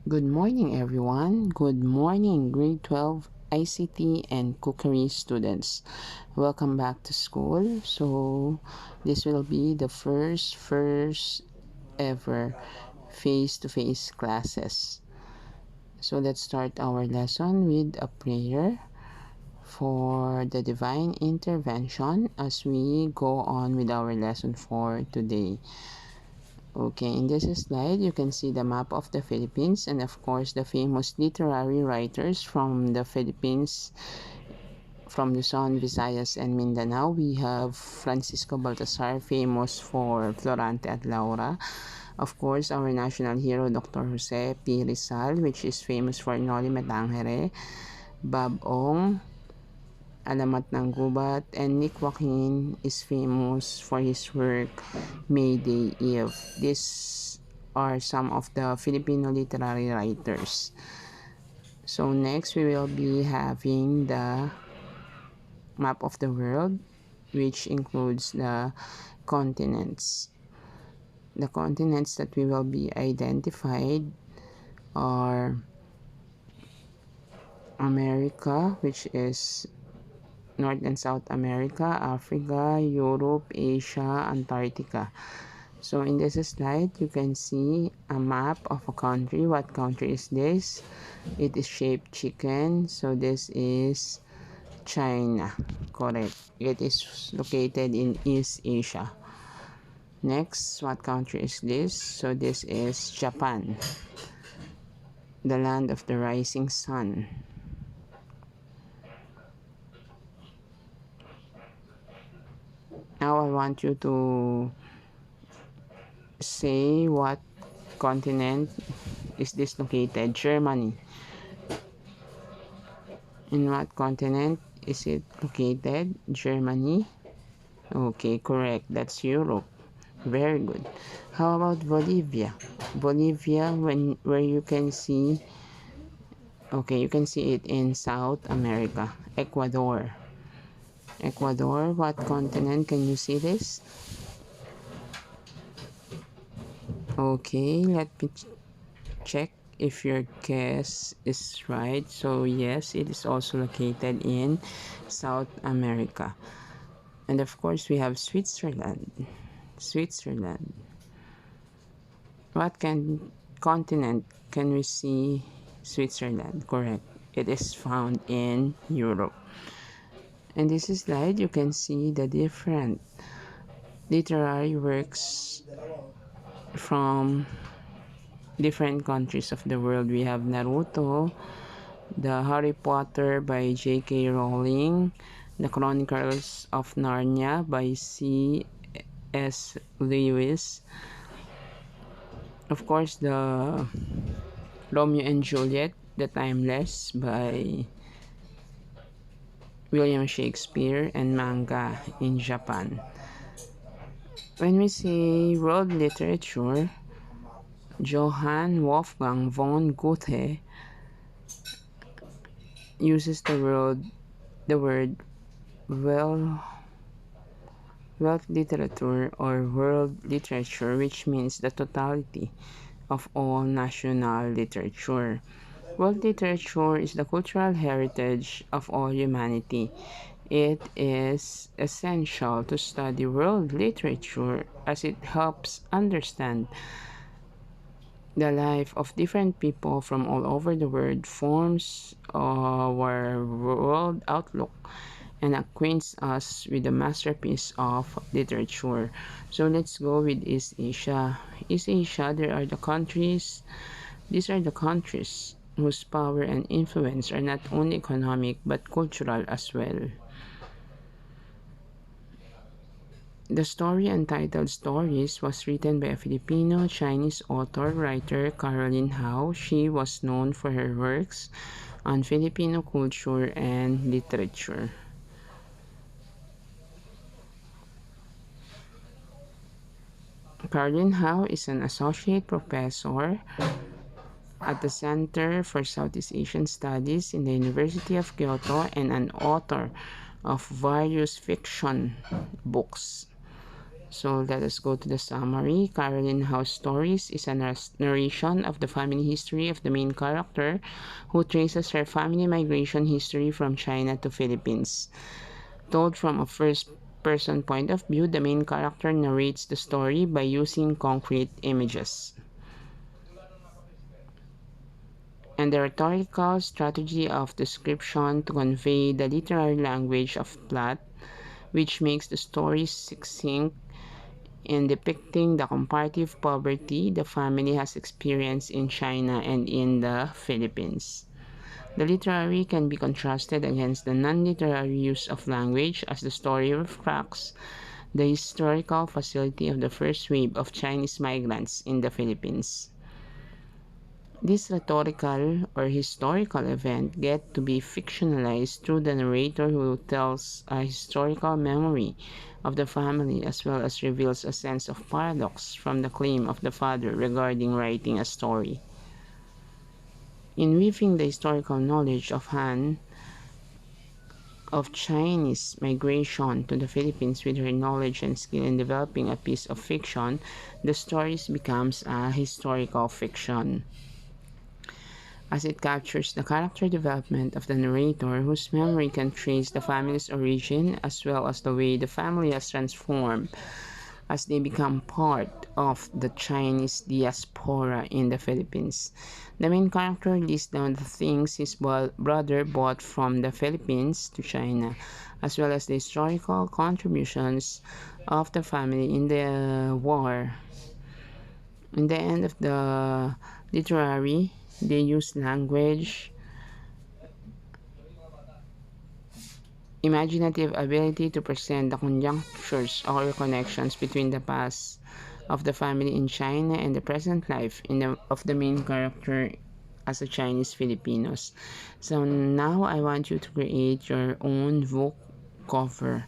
Good morning, everyone. Good morning, grade 12 ICT and cookery students. Welcome back to school. So, this will be the first ever face-to-face classes. So, let's start our lesson with a prayer for the divine intervention as we go on with our lesson for today. Okay, in this slide, you can see the map of the Philippines and of course the famous literary writers from the Philippines, from Luzon, Visayas, and Mindanao. We have Francisco Baltasar, famous for Florante at Laura. Of course, our national hero, Dr. Jose P. Rizal, which is famous for Noli Me Tangere, Bob Ong, Alamat ng Gubat, and Nick Joaquin is famous for his work Mayday Eve. These are some of the Filipino literary writers. So next we will be having the map of the world, which includes the continents. The continents that we will be identified are America, which is North and South America, Africa, Europe, Asia, Antarctica. So in this slide, you can see a map of a country. What country is this? It is shaped chicken. So this is China. Correct. It is located in East Asia. Next, what country is this? So this is Japan, the land of the rising sun. Now I want you to say what continent is this located? Germany. In what continent is it located? Germany. Okay, correct. That's Europe. Very good. How about Bolivia? Bolivia, where you can see, okay, you can see it in South America. Ecuador. Ecuador, what continent? Can you see this? Okay, let me check if your guess is right. So yes, it is also located in South America. And of course, we have Switzerland. Switzerland. What continent can we see Switzerland? Correct. It is found in Europe. In this slide, you can see the different literary works from different countries of the world. We have Naruto, the Harry Potter by J.K. Rowling, the Chronicles of Narnia by C.S. Lewis, of course the Romeo and Juliet, The Timeless by William Shakespeare, and manga in Japan. When we say world literature, Johann Wolfgang von Goethe uses the word well world literature or world literature, which means the totality of all national literature. World literature is the cultural heritage of all humanity. It is essential to study world literature as it helps understand the life of different people from all over the world, forms our world outlook, and acquaints us with the masterpiece of literature. So let's go with East Asia. East Asia, these are the countries whose power and influence are not only economic but cultural as well. The story entitled Stories was written by a Filipino-Chinese author-writer Caroline Hau. She was known for her works on Filipino culture and literature. Caroline Hau is an associate professor at the Center for Southeast Asian Studies in the University of Kyoto and an author of various fiction books. So let us go to the summary. Caroline Hau's stories is a narration of the family history of the main character who traces her family migration history from China to Philippines. Told from a first-person point of view, the main character narrates the story by using concrete images. And the rhetorical strategy of description to convey the literary language of plot, which makes the story succinct in depicting the comparative poverty the family has experienced in China and in the Philippines. The literary can be contrasted against the non-literary use of language as the story reflects the historical facility of the first wave of Chinese migrants in the Philippines. This rhetorical or historical event get to be fictionalized through the narrator who tells a historical memory of the family as well as reveals a sense of paradox from the claim of the father regarding writing a story. In weaving the historical knowledge of Han of Chinese migration to the Philippines with her knowledge and skill in developing a piece of fiction, the story becomes a historical fiction, as it captures the character development of the narrator whose memory can trace the family's origin as well as the way the family has transformed as they become part of the Chinese diaspora in the Philippines. The main character lists down the things his brother brought from the Philippines to China, as well as the historical contributions of the family in the war. In the end of the literary, they use language, imaginative ability to present the conjunctures or connections between the past of the family in China and the present life of the main character as a Chinese Filipinos. So now I want you to create your own book cover.